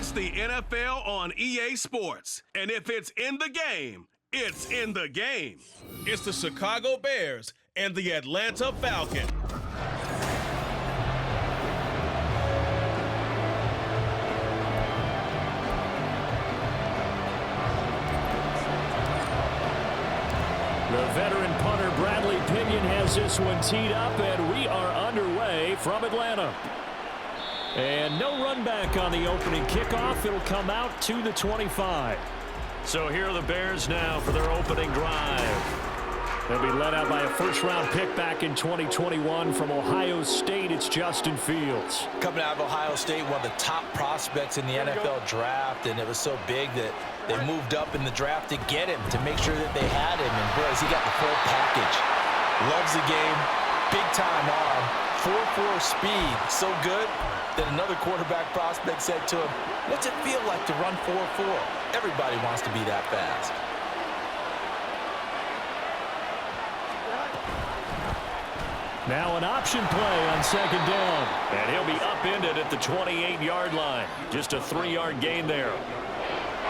It's the NFL on EA Sports. And if it's in the game, it's in the game. It's the Chicago Bears and the Atlanta Falcons. The veteran punter Bradley Pinion has this one teed up, and we are underway from Atlanta. And no run back on the opening kickoff. It'll come out to the 25. So here are the Bears now for their opening drive. They'll be led out by a first-round pick back in 2021 from Ohio State. It's Justin Fields. Coming out of Ohio State, one of the top prospects in the NFL draft, and it was so big that they moved up in the draft to get him, to make sure that they had him. And boys, he got the full package. Loves the game, big-time arm, 4.4 speed, so good that another quarterback prospect said to him, "What's it feel like to run 4.4? Everybody wants to be that fast." Now an option play on second down. And he'll be upended at the 28-yard line. Just a 3-yard gain there.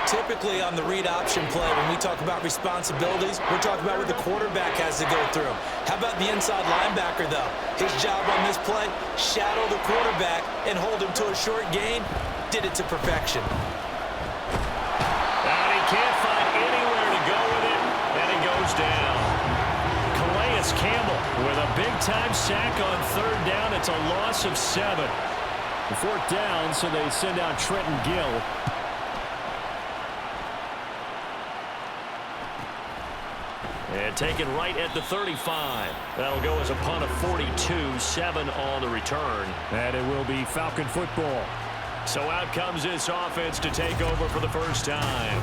Typically on the read option play, when we talk about responsibilities, we're talking about what the quarterback has to go through. How about the inside linebacker, though? His job on this play, shadow the quarterback and hold him to a short gain. Did it to perfection. And he can't find anywhere to go with it, and he goes down. Campbell with a big-time sack on third down. It's a loss of 7. Fourth down, so they send out Trenton Gill. And taken right at the 35. That'll go as a punt of 42, 7 on the return. And it will be Falcon football. So out comes this offense to take over for the first time.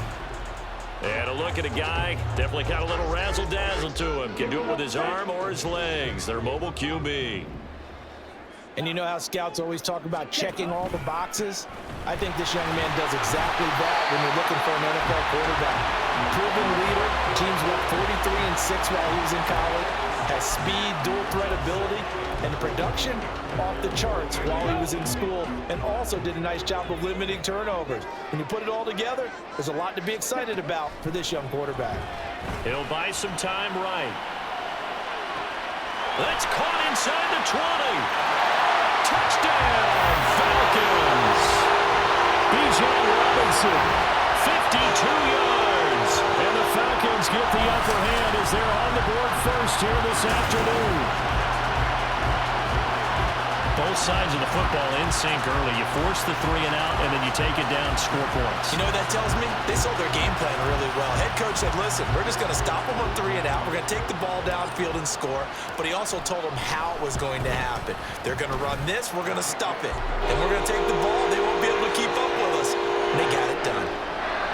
And a look at a guy, definitely got a little razzle-dazzle to him. Can do it with his arm or his legs. Their mobile QB. And you know how scouts always talk about checking all the boxes? I think this young man does exactly that when you're looking for an NFL quarterback. Proven leader. Teams went 43-6 while he was in college. Has speed, dual threat ability, and the production off the charts while he was in school, and also did a nice job of limiting turnovers. When you put it all together, there's a lot to be excited about for this young quarterback. He'll buy some time right. That's caught inside the 20. Touchdown, Falcons. Bijan Robinson, 52 yards. And the Falcons get the upper hand as they're on the board first here this afternoon. Both sides of the football in sync early. You force the 3 and out, and then you take it down, score points. You know what that tells me? They sold their game plan really well. Head coach said, listen, we're just going to stop them on 3 and out. We're going to take the ball downfield and score. But he also told them how it was going to happen. They're going to run this. We're going to stop it. And we're going to take the ball. They won't be able to keep up with us. And they got it done.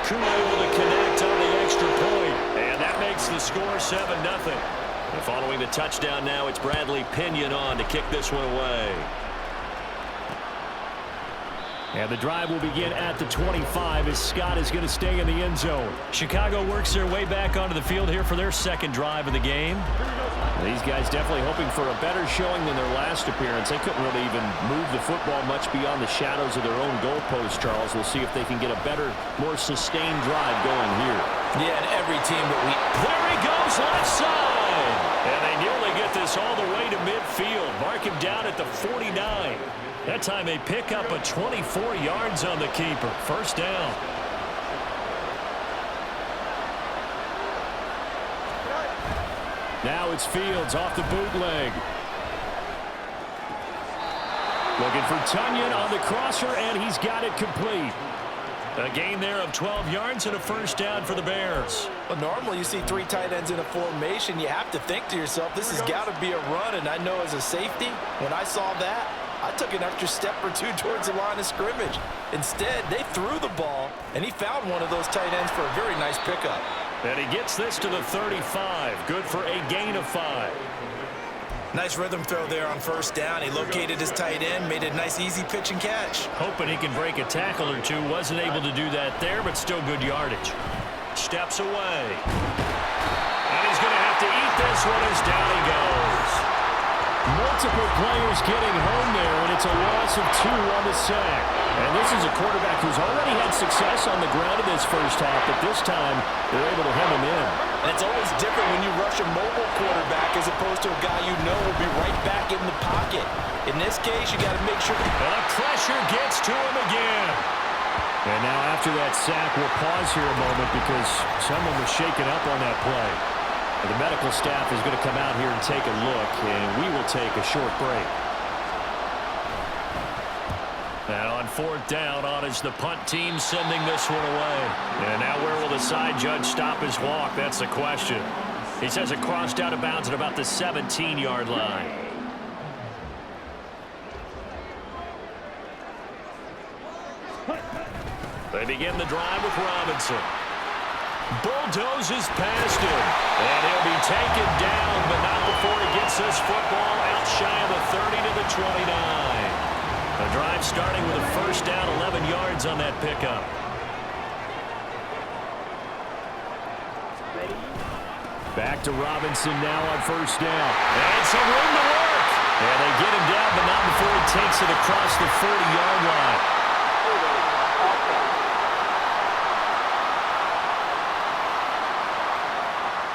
Koo able to connect on the extra point. And that makes the score 7-0. And following the touchdown now, it's Bradley Pinion on to kick this one away. And the drive will begin at the 25 as Scott is going to stay in the end zone. Chicago works their way back onto the field here for their second drive of the game. These guys definitely hoping for a better showing than their last appearance. They couldn't really even move the football much beyond the shadows of their own goalpost, Charles. We'll see if they can get a better, more sustained drive going here. Yeah, and every team that we... There he goes, left side! And they nearly get this all the way to midfield. Mark him down at the 49. That time they pick up a 24 yards on the keeper. First down. Now it's Fields off the bootleg. Looking for Tunyon on the crosser, and he's got it complete. A gain there of 12 yards and a first down for the Bears. Well, normally you see 3 tight ends in a formation. You have to think to yourself, this has got to be a run. And I know as a safety, when I saw that, I took an extra step or 2 towards the line of scrimmage. Instead, they threw the ball, and he found one of those tight ends for a very nice pickup. And he gets this to the 35. Good for a gain of 5. Nice rhythm throw there on first down. He located his tight end, made a nice easy pitch and catch. Hoping he can break a tackle or 2. Wasn't able to do that there, but still good yardage. Steps away. And he's going to have to eat this one as down he goes. Multiple players getting home there, and it's a loss of 2 on the sack. And this is a quarterback who's already had success on the ground in this first half, but this time they're able to hem him in. And it's always different when you rush a mobile quarterback as opposed to a guy you know will be right back in the pocket. In this case, you got to make sure. And the pressure gets to him again. And now after that sack, we'll pause here a moment because someone was shaken up on that play. And the medical staff is going to come out here and take a look, and we will take a short break. Now on 4th down, on is the punt team sending this one away. And now where will the side judge stop his walk? That's the question. He says it crossed out of bounds at about the 17-yard line. They begin the drive with Robinson. Bulldozes past him. And he'll be taken down, but not before he gets this football out shy of the 30 to the 29. The drive starting with a first down, 11 yards on that pickup. Back to Robinson now on first down. And some room to work. And they get him down, but not before he takes it across the 40-yard line.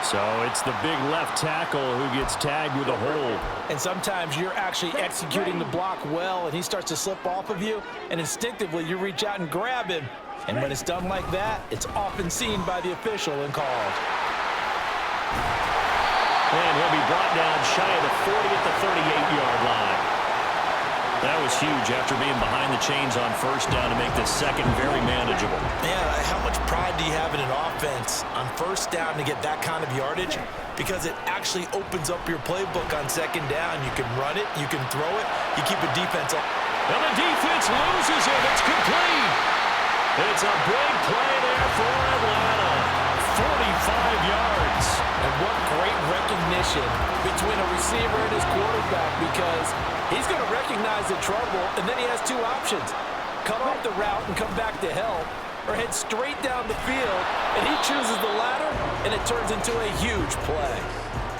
So it's the big left tackle who gets tagged with a hold. And sometimes you're actually executing the block well, and he starts to slip off of you, and instinctively you reach out and grab him. And when it's done like that, it's often seen by the official and called. And he'll be brought down shy of the 40 at the 38-yard line. That was huge after being behind the chains on first down to make the second very manageable. Man, how much pride do you have in an offense on first down to get that kind of yardage? Because it actually opens up your playbook on second down. You can run it, you can throw it, you keep a defense up. And the defense loses it. It's complete. It's a big play there for Atlanta. 45 yards. And what great recognition between a receiver and his quarterback, because he's going to recognize the trouble, and then he has 2 options. Cut off the route and come back to help, or head straight down the field, and he chooses the latter, and it turns into a huge play.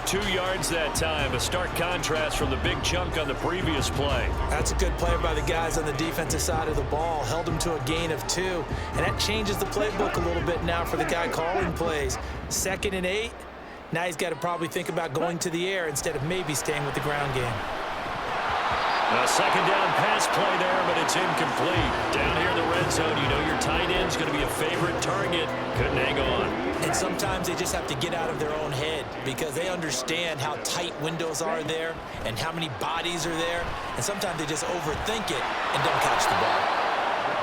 2 yards that time, a stark contrast from the big chunk on the previous play. That's a good play by the guys on the defensive side of the ball. Held him to a gain of 2, and that changes the playbook a little bit now for the guy calling plays. 2nd and 8, now he's got to probably think about going to the air instead of maybe staying with the ground game. A second down pass play there, but it's incomplete. Down here in the red zone, you know your tight end's going to be a favorite target. Couldn't hang on. And sometimes they just have to get out of their own head because they understand how tight windows are there and how many bodies are there. And sometimes they just overthink it and don't catch the ball.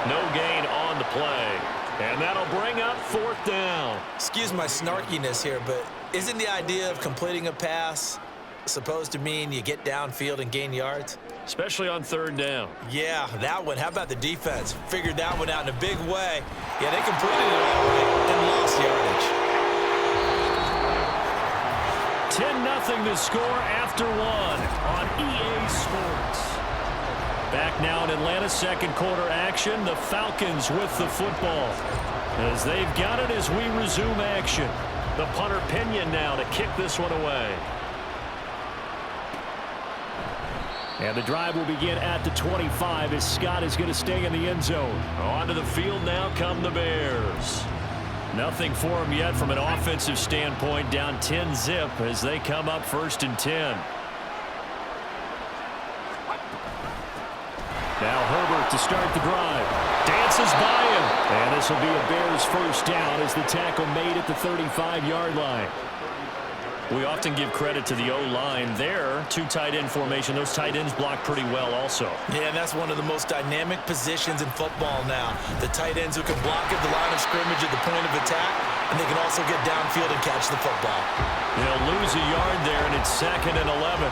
No gain on the play. And that'll bring up 4th down. Excuse my snarkiness here, but isn't the idea of completing a pass supposed to mean you get downfield and gain yards? Especially on 3rd down. Yeah, that one. How about the defense? Figured that one out in a big way. Yeah, they completed it all right and lost yardage. 10-0 the score after 1 on EA Sports. Back now in Atlanta, second quarter action. The Falcons with the football as they've got it as we resume action. The punter Pinion now to kick this one away. And the drive will begin at the 25 as Scott is going to stay in the end zone. Onto the field now come the Bears. Nothing for them yet from an offensive standpoint. Down 10-zip as they come up 1st and 10. Now Herbert to start the drive. Dances by him. And this will be a Bears first down as the tackle made at the 35-yard line. We often give credit to the O-line there. 2 tight end formation. Those tight ends block pretty well also. Yeah, and that's one of the most dynamic positions in football now. The tight ends who can block at the line of scrimmage at the point of attack, and they can also get downfield and catch the football. They'll lose a yard there, and it's 2nd and 11.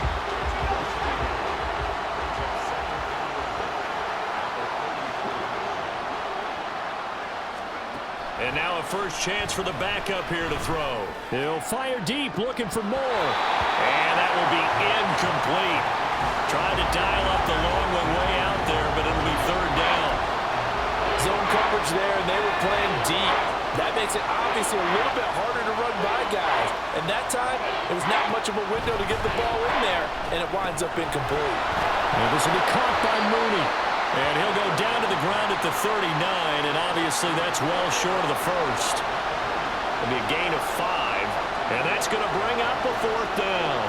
And now a first chance for the backup here to throw. He'll fire deep, looking for more. And that will be incomplete. Tried to dial up the long one way out there, but it'll be 3rd down. Zone coverage there, and they were playing deep. That makes it obviously a little bit harder to run by guys. And that time, it was not much of a window to get the ball in there, and it winds up incomplete. And this will be caught by Mooney. And he'll go down to the ground at the 39, and obviously that's well short of the first. It'll be a gain of 5, and that's going to bring up a 4th down.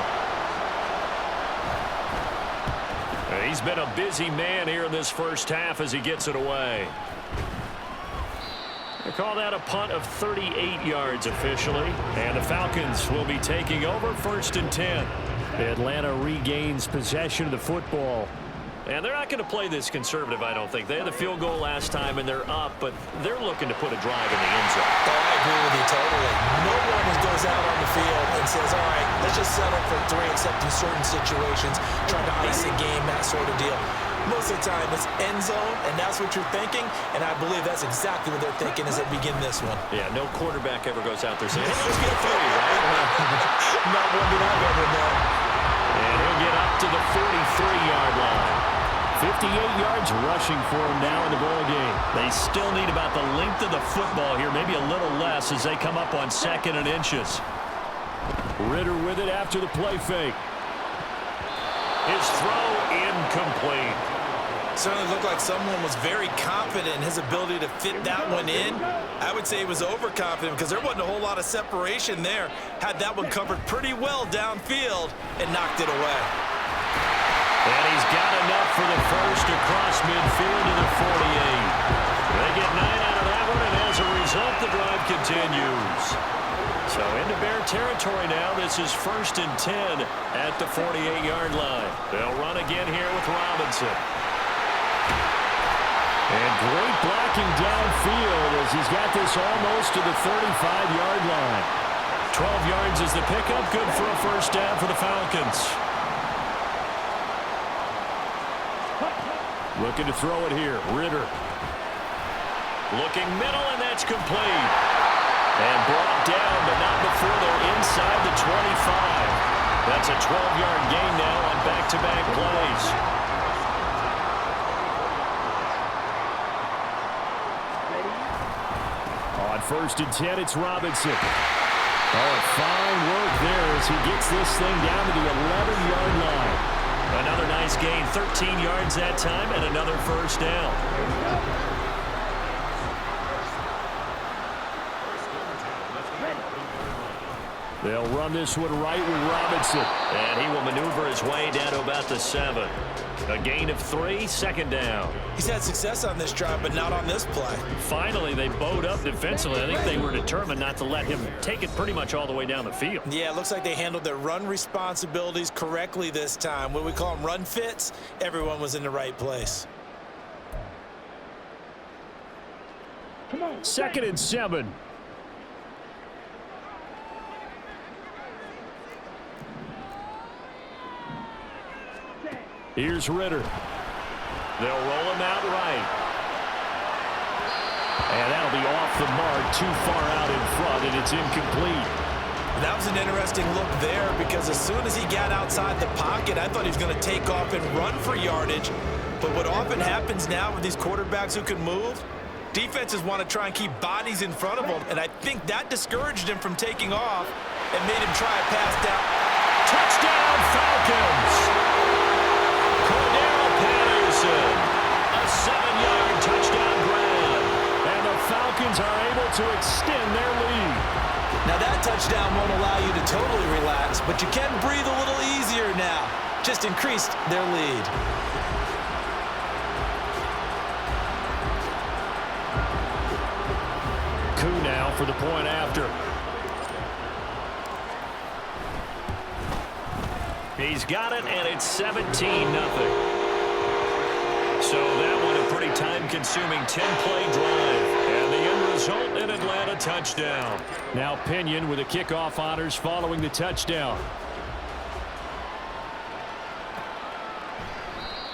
He's been a busy man here in this first half as he gets it away. They call that a punt of 38 yards officially, and the Falcons will be taking over 1st and 10. Atlanta regains possession of the football. And they're not going to play this conservative, I don't think. They had the field goal last time, and they're up, but they're looking to put a drive in the end zone. Oh, I agree with you totally. No one goes out on the field and says, all right, let's just settle for 3, except in certain situations, trying to ice the game, that sort of deal. Most of the time, it's end zone, and that's what you're thinking, and I believe that's exactly what they're thinking as they begin this one. Yeah, no quarterback ever goes out there saying, hey, let's get 3, right? Not one that I've ever known. And he'll get up to the 43-yard line. 58 yards rushing for him now in the ball game. They still need about the length of the football here, maybe a little less as they come up on 2nd and inches. Ritter with it after the play fake. His throw incomplete. Certainly looked like someone was very confident in his ability to fit that one in. I would say he was overconfident because there wasn't a whole lot of separation there. Had that one covered pretty well downfield and knocked it away. And he's got enough for the first across midfield to the 48. They get 9 out of that one, and as a result, the drive continues. So into Bear territory now. This is 1st and 10 at the 48-yard line. They'll run again here with Robinson. And great blocking downfield as he's got this almost to the 35-yard line. 12 yards is the pickup. Good for a first down for the Falcons. Looking to throw it here. Ritter. Looking middle, and that's complete. And brought down, but not before they're inside the 25. That's a 12-yard gain now on back-to-back plays. On 1st and 10, it's Robinson. Oh, fine work there as he gets this thing down to the 11-yard line. Another nice gain, 13 yards that time, and another first down. They'll run this one right with Robinson. And he will maneuver his way down to about the 7. A gain of 3, 2nd down. He's had success on this drive, but not on this play. Finally, they bowed up defensively. I think they were determined not to let him take it pretty much all the way down the field. Yeah, it looks like they handled their run responsibilities correctly this time. What we call them run fits, everyone was in the right place. 2nd and 7. Here's Ritter. They'll roll him out right. And that'll be off the mark, too far out in front, and it's incomplete. That was an interesting look there because as soon as he got outside the pocket, I thought he was going to take off and run for yardage. But what often happens now with these quarterbacks who can move, defenses want to try and keep bodies in front of them, and I think that discouraged him from taking off and made him try a pass down. Touchdown, Falcons! A 7-yard touchdown grab. And the Falcons are able to extend their lead. Now that touchdown won't allow you to totally relax, but you can breathe a little easier now. Just increased their lead. Koo now for the point after. He's got it, and it's 17-0. So that one a pretty time-consuming 10-play drive. And the end result, an Atlanta touchdown. Now Pinion with the kickoff honors following the touchdown.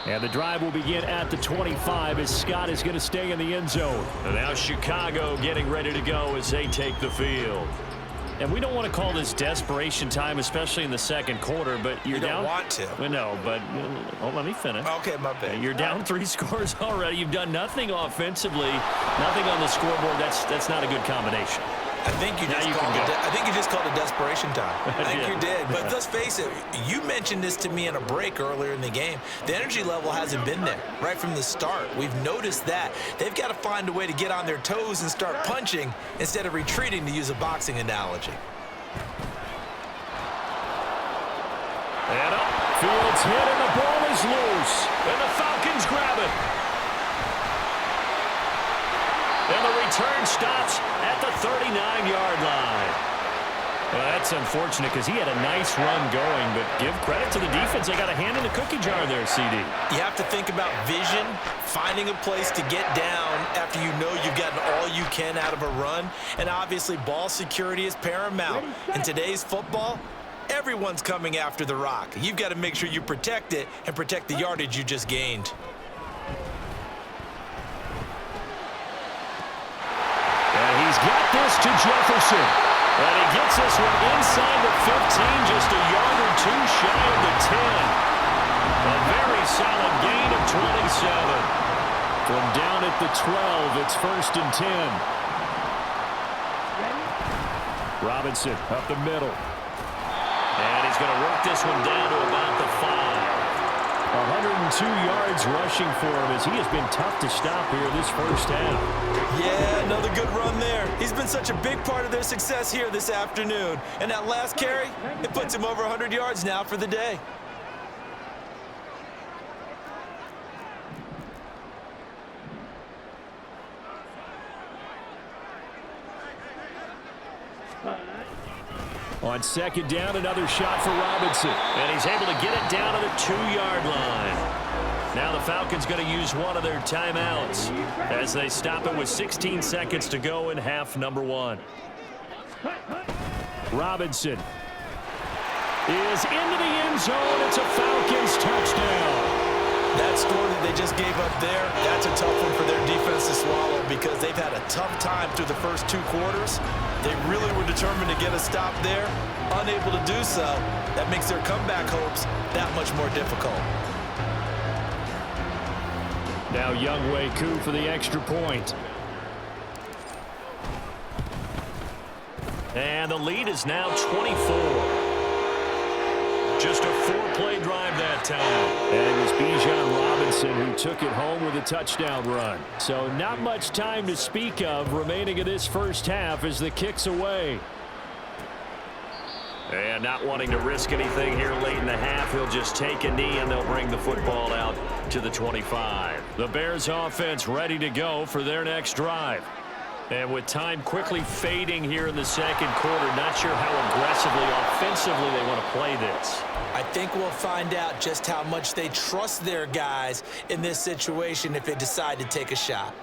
And the drive will begin at the 25 as Scott is going to stay in the end zone. And now Chicago getting ready to go as they take the field. And we don't want to call this desperation time, especially in the second quarter, but you're down. You don't want to. Well, no, but let me finish. Okay, my bad. You're down 3 scores already. You've done nothing offensively, nothing on the scoreboard. That's not a good combination. I think you just called it desperation time. I think you did. But let's face it, you mentioned this to me in a break earlier in the game. The energy level hasn't been there right from the start. We've noticed that. They've got to find a way to get on their toes and start punching instead of retreating, to use a boxing analogy. And up. Fields hit and the ball is loose. And the Falcons grab it. And the return stops at the 39-yard line. Well, that's unfortunate because he had a nice run going, but give credit to the defense. They got a hand in the cookie jar there, CD. You have to think about vision, finding a place to get down after you know you've gotten all you can out of a run, and obviously ball security is paramount. In today's football, everyone's coming after the rock. You've got to make sure you protect it and protect the yardage you just gained. He's got this to Jefferson. And he gets this one inside the 15, just a yard or two shy of the 10. A very solid gain of 27. From down at the 12, it's 1st and 10. Robinson up the middle. And he's going to work this one down to about the 5. 102 yards rushing for him as he has been tough to stop here this first half. Yeah, another good run there. He's been such a big part of their success here this afternoon. And that last carry, it puts him over 100 yards now for the day. On 2nd down, another shot for Robinson. And he's able to get it down to the 2-yard line. Now the Falcons going to use one of their timeouts as they stop it with 16 seconds to go in half number 1. Robinson is into the end zone. It's a Falcons touchdown. That score that they just gave up there, that's a tough one for their defense to swallow because they've had a tough time through the first 2 quarters. They really were determined to get a stop there, unable to do so. That makes their comeback hopes that much more difficult. Now Younghoe Koo for the extra point. And the lead is now 24. Just a 4-play drive that time. And it was Bijan Robinson who took it home with a touchdown run. So not much time to speak of remaining in this first half as the kick's away. And not wanting to risk anything here late in the half, he'll just take a knee and they'll bring the football out to the 25. The Bears offense ready to go for their next drive. And with time quickly fading here in the second quarter, not sure how aggressively, offensively they want to play this. I think we'll find out just how much they trust their guys in this situation if they decide to take a shot.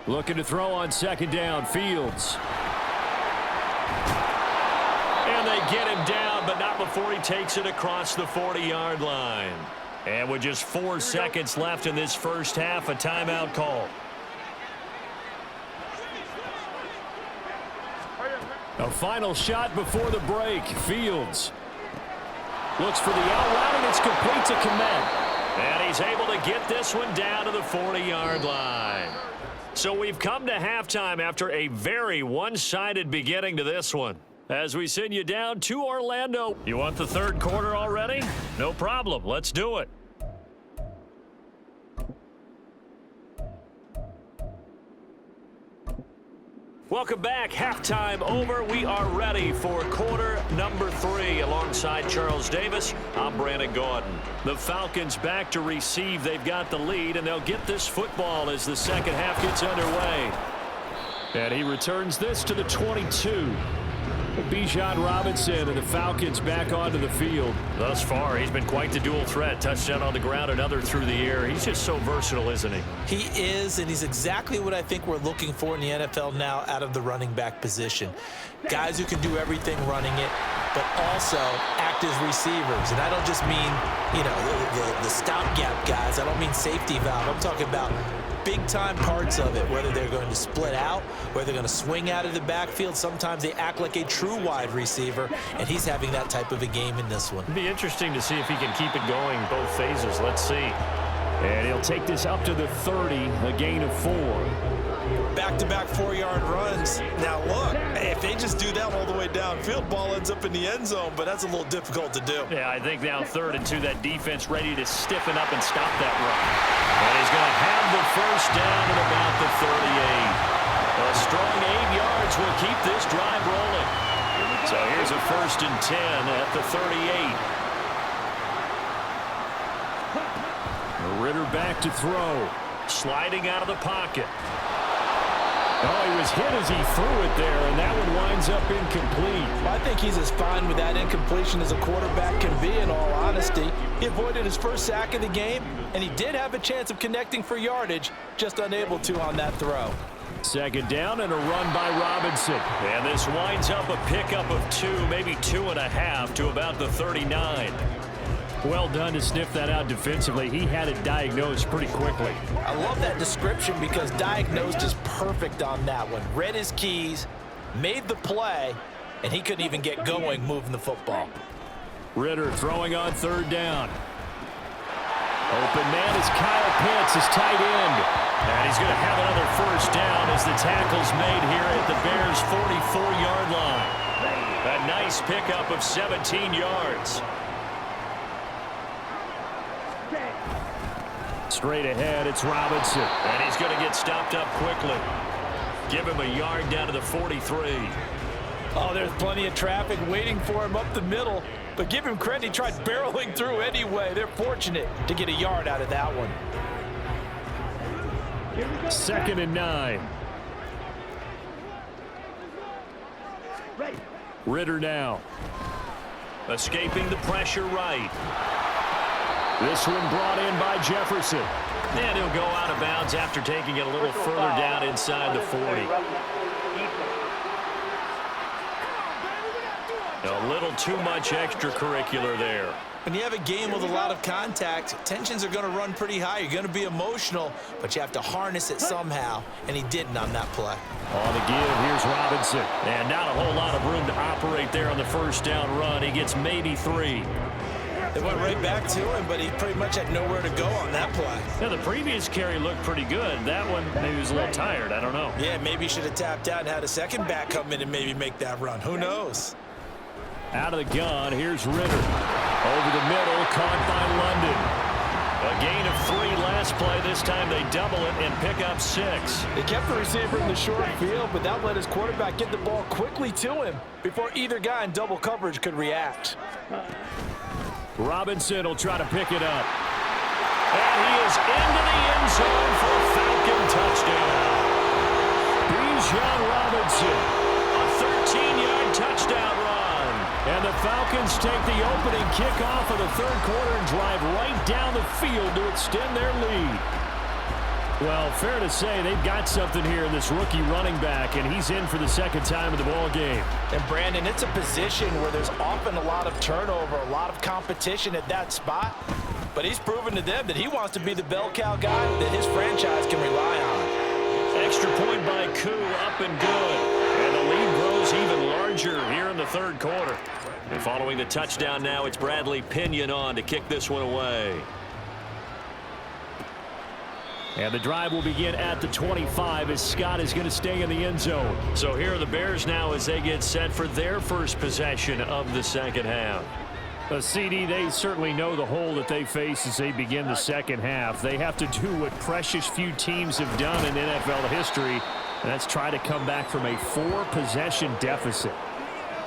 Looking to throw on 2nd down, Fields. And they get him down, but not before he takes it across the 40-yard line. And with just 4 seconds left in this first half, a timeout call. A final shot before the break. Fields looks for the out route, and it's complete to Kmet. And he's able to get this one down to the 40-yard line. So we've come to halftime after a very one-sided beginning to this one. As we send you down to Orlando. You want the third quarter already? No problem. Let's do it. Welcome back. Halftime over. We are ready for quarter number 3. Alongside Charles Davis, I'm Brandon Gordon. The Falcons back to receive. They've got the lead, and they'll get this football as the second half gets underway. And he returns this to the 22. Bijan Robinson and the Falcons back onto the field. Thus far, he's been quite the dual threat. Touchdown on the ground, another through the air. He's just so versatile, isn't he? He is, and he's exactly what I think we're looking for in the NFL now out of the running back position. Guys who can do everything running it, but also act as receivers. And I don't just mean, you know, the stopgap guys. I don't mean safety valve. I'm talking about big-time parts of it, whether they're going to split out, whether they're going to swing out of the backfield. Sometimes they act like a true wide receiver, and he's having that type of a game in this one. It'd be interesting to see if he can keep it going both phases. Let's see. And he'll take this up to the 30, a gain of 4. Back-to-back 4-yard runs. Now, look, if they just do that all the way downfield, ball ends up in the end zone, but that's a little difficult to do. Yeah, I think now 3rd and 2, that defense ready to stiffen up and stop that run. And he's going to have the first down at about the 38. A strong 8 yards will keep this drive rolling. So here's a 1st and 10 at the 38. Ritter back to throw. Sliding out of the pocket. Oh, he was hit as he threw it there, and that one winds up incomplete. I think he's as fine with that incompletion as a quarterback can be, in all honesty. He avoided his first sack of the game, and he did have a chance of connecting for yardage, just unable to on that throw. 2nd down and a run by Robinson. And this winds up a pickup of 2, maybe 2.5 to about the 39. Well done to sniff that out defensively. He had it diagnosed pretty quickly. I love that description because diagnosed is perfect on that one. Read his keys, made the play, and he couldn't even get going moving the football. Ritter throwing on 3rd down. Open man is Kyle Pitts, his tight end. And he's going to have another 1st down as the tackle's made here at the Bears' 44-yard line. A nice pickup of 17 yards. Straight ahead, it's Robinson. And he's going to get stopped up quickly. Give him a yard down to the 43. Oh, there's plenty of traffic waiting for him up the middle. But give him credit, he tried barreling through anyway. They're fortunate to get a yard out of that one. 2nd and 9. Ritter now. Escaping the pressure right. This one brought in by Jefferson. And he'll go out of bounds after taking it a little further down inside the 40. A little too much extracurricular there. When you have a game with a lot of contact, tensions are going to run pretty high. You're going to be emotional, but you have to harness it somehow, and he didn't on that play. On the give, here's Robinson. And not a whole lot of room to operate there on the 1st down run. He gets maybe 3. They went right back to him, but he pretty much had nowhere to go on that play. Yeah, the previous carry looked pretty good. That one, maybe he was a little tired. I don't know. Yeah, maybe he should have tapped out and had a second back come in and maybe make that run. Who knows? Out of the gun, here's Ritter. Over the middle, caught by London. A gain of 3 last play. This time they double it and pick up 6. They kept the receiver in the short field, but that let his quarterback get the ball quickly to him before either guy in double coverage could react. Robinson will try to pick it up. And he is into the end zone for a Falcon touchdown. Bijan Robinson, a 13-yard touchdown run. And the Falcons take the opening kickoff of the 3rd quarter and drive right down the field to extend their lead. Well, fair to say they've got something here in this rookie running back, and he's in for the 2nd time of the ball game. And, Brandon, it's a position where there's often a lot of turnover, a lot of competition at that spot. But he's proven to them that he wants to be the bell cow guy that his franchise can rely on. Extra point by Koo, up and good. And the lead grows even larger here in the 3rd quarter. And following the touchdown now, it's Bradley Pinion on to kick this one away. And the drive will begin at the 25 as Scott is going to stay in the end zone. So here are the Bears now as they get set for their first possession of the 2nd half. CD, they certainly know the hole that they face as they begin the 2nd half. They have to do what precious few teams have done in NFL history, and that's try to come back from a 4-possession deficit.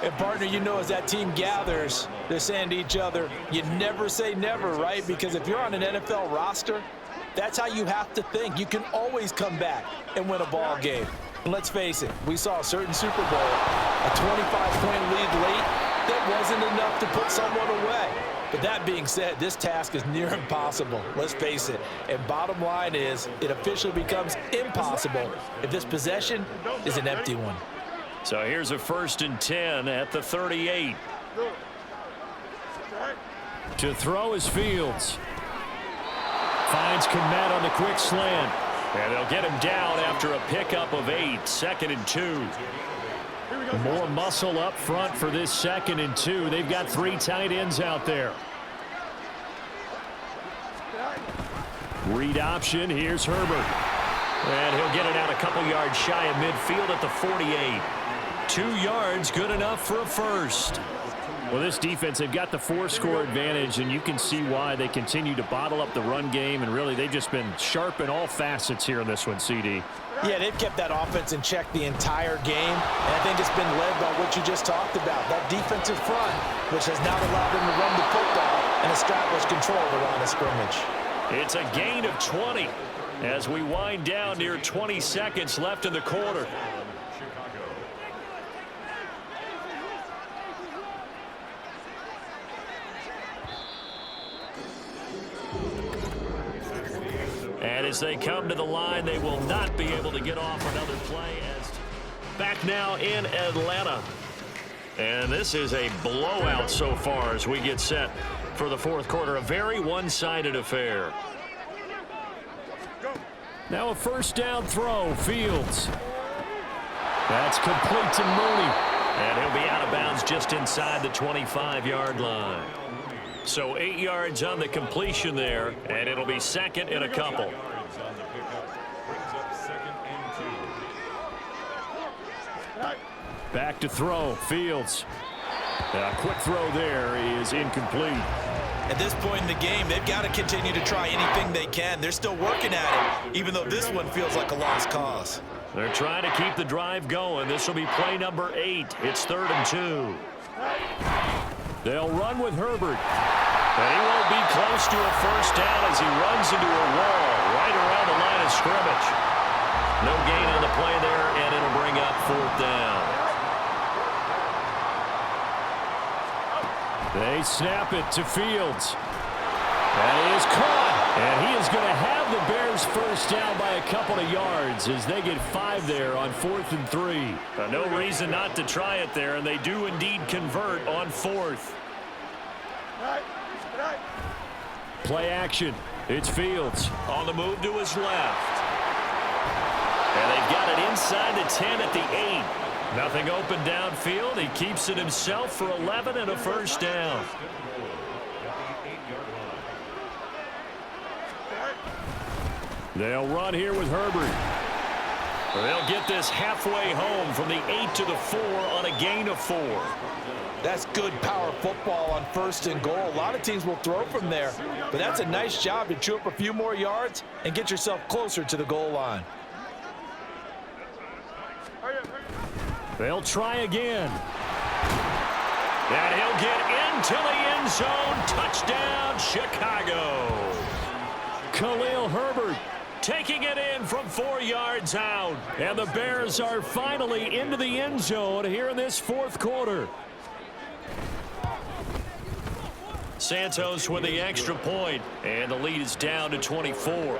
And, partner, you know, as that team gathers, they're saying to each other, you never say never, right? Because if you're on an NFL roster, that's how you have to think. You can always come back and win a ball game. And let's face it, we saw a certain Super Bowl, a 25-point lead late, that wasn't enough to put someone away. But that being said, this task is near impossible. Let's face it. And bottom line is, it officially becomes impossible if this possession is an empty one. So here's a 1st and 10 at the 38. To throw is Fields. Finds Kmet on the quick slant. And they'll get him down after a pickup of 8, 2nd and 2. More muscle up front for this 2nd and 2. They've got 3 tight ends out there. Read option. Here's Herbert. And he'll get it out a couple yards shy of midfield at the 48. 2 yards, good enough for a first. Well, this defense, they've got the 4-score advantage, and you can see why they continue to bottle up the run game, and really they've just been sharp in all facets here in this one, CD. Yeah, they've kept that offense in check the entire game, and I think it's been led by what you just talked about, that defensive front, which has now allowed them to run the football and establish control of the line of scrimmage. It's a gain of 20 as we wind down near 20 seconds left in the quarter. And as they come to the line, they will not be able to get off another play. As back now in Atlanta. And this is a blowout so far as we get set for the 4th quarter. A very one-sided affair. Now a 1st down throw. Fields. That's complete to Mooney. And he'll be out of bounds just inside the 25-yard line. So 8 yards on the completion there, and it'll be 2nd and a couple. Back to throw. Fields. A quick throw there is incomplete. At this point in the game, they've got to continue to try anything they can. They're still working at it, even though this one feels like a lost cause. They're trying to keep the drive going. This will be play number 8. It's 3rd and 2. They'll run with Herbert. And he won't be close to a 1st down as he runs into a wall right around the line of scrimmage. No gain on the play there, and it'll bring up 4th down. They snap it to Fields. And he is caught. And he is going to have the Bears 1st down by a couple of yards as they get 5 there on 4th and 3. No reason not to try it there, and they do indeed convert on 4th. Play action. It's Fields on the move to his left. And they've got it inside the 10 at the 8. Nothing open downfield. He keeps it himself for 11 and a 1st down. They'll run here with Herbert. They'll get this halfway home from the 8 to the 4 on a gain of 4. That's good power football on 1st and goal. A lot of teams will throw from there, but that's a nice job to chew up a few more yards and get yourself closer to the goal line. They'll try again. And he'll get into the end zone. Touchdown, Chicago. Khalil Herbert taking it in from 4 yards out. And the Bears are finally into the end zone here in this 4th quarter. Santos with the extra point, and the lead is down to 24.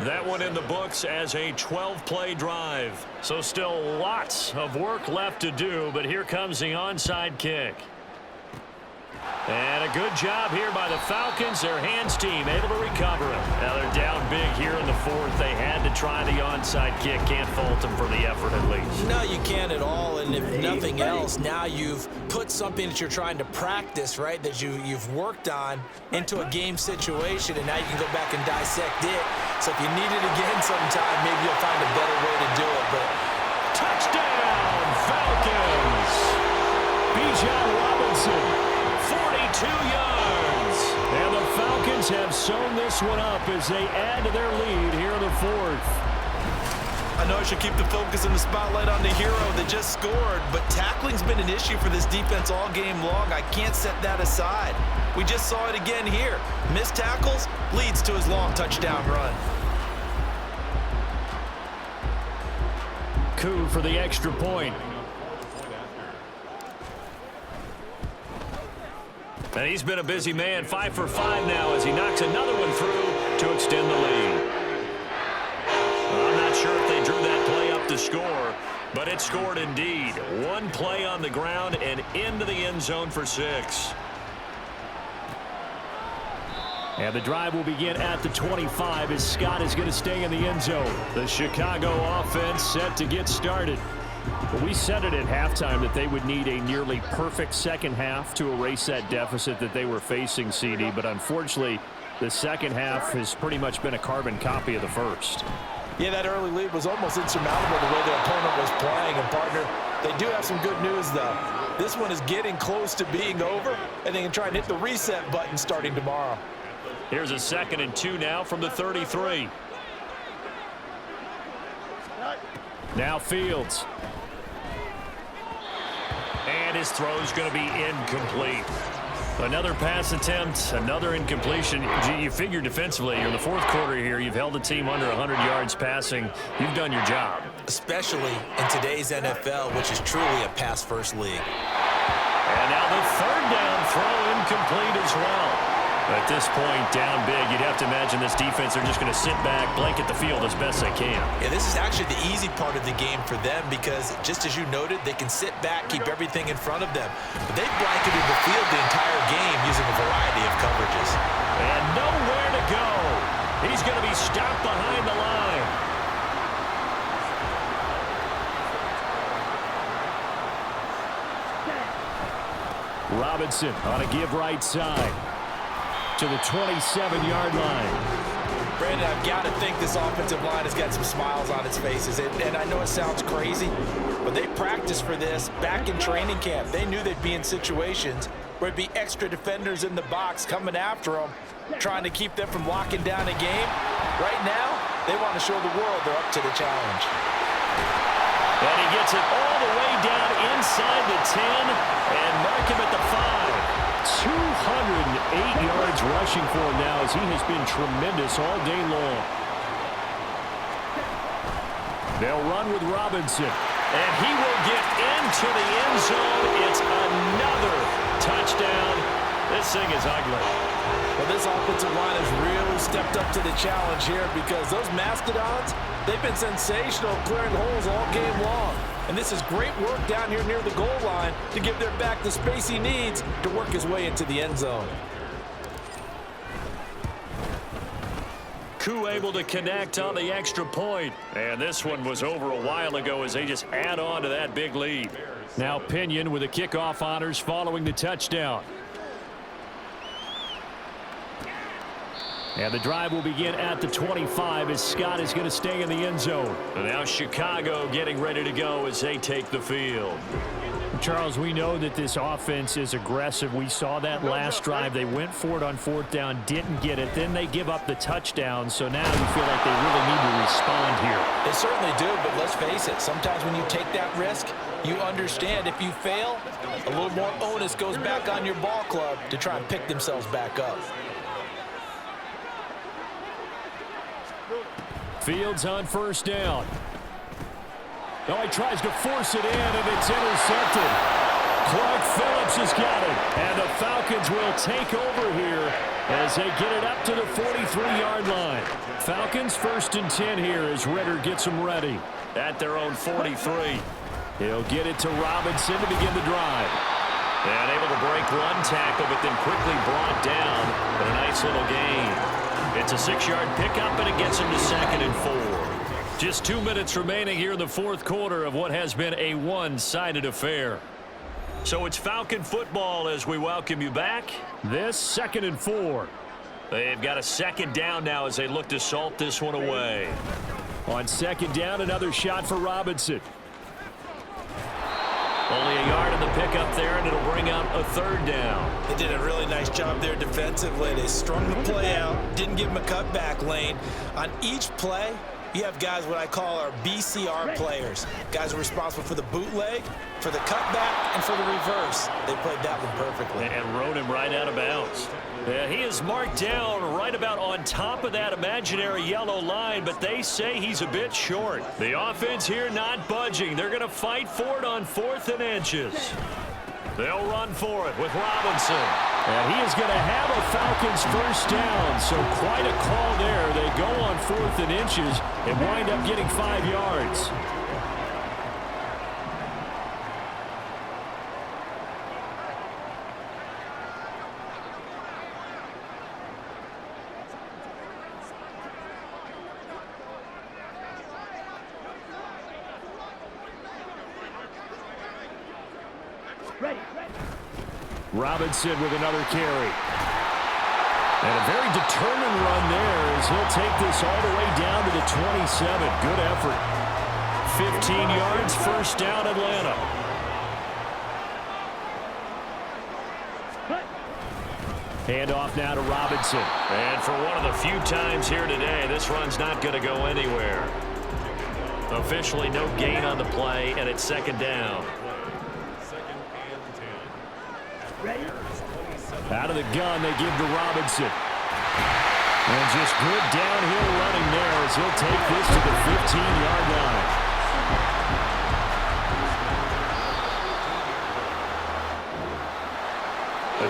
That one in the books as a 12-play drive. So still lots of work left to do, but here comes the onside kick. And a good job here by the Falcons. Their hands team able to recover it. Now they're down big here in the 4th. They had to try the onside kick. Can't fault them for the effort at least. No, you can't at all. And if nothing else, now you've put something that you're trying to practice, right, that you've worked on into a game situation, and now you can go back and dissect it. So if you need it again sometime, maybe you'll find a better way to do it. But touchdown, Falcons! Bijan Robinson. 42 yards. And the Falcons have sewn this one up as they add to their lead here in the 4th. I know I should keep the focus and the spotlight on the hero that just scored, but tackling's been an issue for this defense all game long. I can't set that aside. We just saw it again here. Missed tackles leads to his long touchdown run. Coup for the extra point. And he's been a busy man, 5 for 5 now as he knocks another one through to extend the lead. I'm not sure if they drew that play up to score, but it scored indeed. One play on the ground and into the end zone for 6. And the drive will begin at the 25 as Scott is going to stay in the end zone. The Chicago offense set to get started. Well, we said it at halftime that they would need a nearly perfect second half to erase that deficit that they were facing, CD. But unfortunately, the second half has pretty much been a carbon copy of the first. Yeah, that early lead was almost insurmountable the way their opponent was playing. And, partner, they do have some good news, though. This one is getting close to being over, and they can try and hit the reset button starting tomorrow. Here's a 2nd and 2 now from the 33. Now Fields. And his throw's going to be incomplete. Another pass attempt, another incompletion. You figure defensively, you're in the fourth quarter here. You've held the team under 100 yards passing. You've done your job. Especially in today's NFL, which is truly a pass-first league. And now the 3rd down throw incomplete as well. At this point, down big, you'd have to imagine this defense are just going to sit back, blanket the field as best they can. Yeah, this is actually the easy part of the game for them because, just as you noted, they can sit back, keep everything in front of them. But they've blanketed the field the entire game using a variety of coverages. And nowhere to go. He's going to be stopped behind the line. Robinson on a give right side to the 27-yard line. Brandon, I've got to think this offensive line has got some smiles on its faces. And I know it sounds crazy, but they practiced for this back in training camp. They knew they'd be in situations where it'd be extra defenders in the box coming after them, trying to keep them from locking down a game. Right now, they want to show the world they're up to the challenge. And he gets it all the way down inside the 10 and mark him at the 5. 208 yards rushing for him now as he has been tremendous all day long. They'll run with Robinson, and he will get into the end zone. It's another touchdown. This thing is ugly. Well, this offensive line has really stepped up to the challenge here because those Mastodons, they've been sensational clearing holes all game long. And this is great work down here near the goal line to give their back the space he needs to work his way into the end zone. Koo able to connect on the extra point. And this one was over a while ago as they just add on to that big lead. Now Pinion with the kickoff honors following the touchdown. And the drive will begin at the 25 as Scott is going to stay in the end zone. And now Chicago getting ready to go as they take the field. Charles, we know that this offense is aggressive. We saw that last drive. They went for it on 4th down, didn't get it. Then they give up the touchdown. So now you feel like they really need to respond here. They certainly do, but let's face it. Sometimes when you take that risk, you understand if you fail, a little more onus goes back on your ball club to try and pick themselves back up. Fields on 1st down. Oh, he tries to force it in, and it's intercepted. Clark Phillips has got it, and the Falcons will take over here as they get it up to the 43-yard line. Falcons 1st and 10 here as Ritter gets them ready at their own 43. He'll get it to Robinson to begin the drive. And able to break one tackle, but then quickly brought down. But a nice little gain. It's a 6-yard pickup, and it gets him to 2nd and 4. Just 2 minutes remaining here in the fourth quarter of what has been a one-sided affair. So it's Falcon football as we welcome you back. This 2nd and 4. They've got a 2nd down now as they look to salt this one away. On 2nd down, another shot for Robinson. Only a yard in the pickup there, and it'll bring up a 3rd down. They did a really nice job there defensively. They strung the play out, didn't give him a cutback lane. On each play, you have guys what I call our BCR players. Guys are responsible for the bootleg, for the cutback, and for the reverse. They played that one perfectly. And rode him right out of bounds. Yeah, he is marked down right about on top of that imaginary yellow line, but they say he's a bit short. The offense here not budging. They're going to fight for it on 4th and inches. They'll run for it with Robinson. And he is going to have a Falcons 1st down, so quite a call there. They go on 4th and inches and wind up getting 5 yards. Robinson with another carry. And a very determined run there as he'll take this all the way down to the 27. Good effort. 15 yards, first down, Atlanta. Handoff now to Robinson. And for one of the few times here today, this run's not going to go anywhere. Officially no gain on the play, and it's second down. Out of the gun, they give to Robinson. And just good downhill running there as he'll take this to the 15-yard line.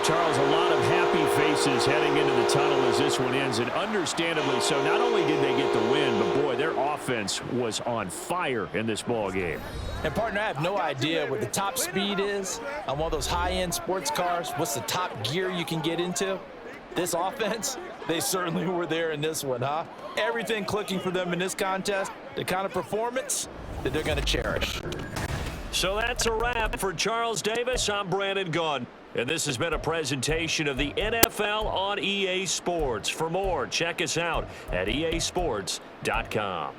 Charles, a lot of happy faces heading into the tunnel as this one ends, and understandably so. Not only did they get the win, but boy, their offense was on fire in this ball game. And partner, I have no idea what the top speed is on one of those high-end sports cars. What's the top gear you can get into? This offense, they certainly were there in this one, huh? Everything clicking for them in this contest, the kind of performance that they're going to cherish. So that's a wrap for Charles Davis. I'm Brandon Gunn. And this has been a presentation of the NFL on EA Sports. For more, check us out at easports.com.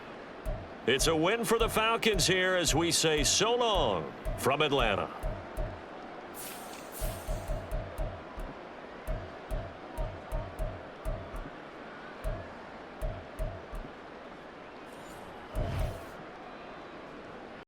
It's a win for the Falcons here as we say so long from Atlanta.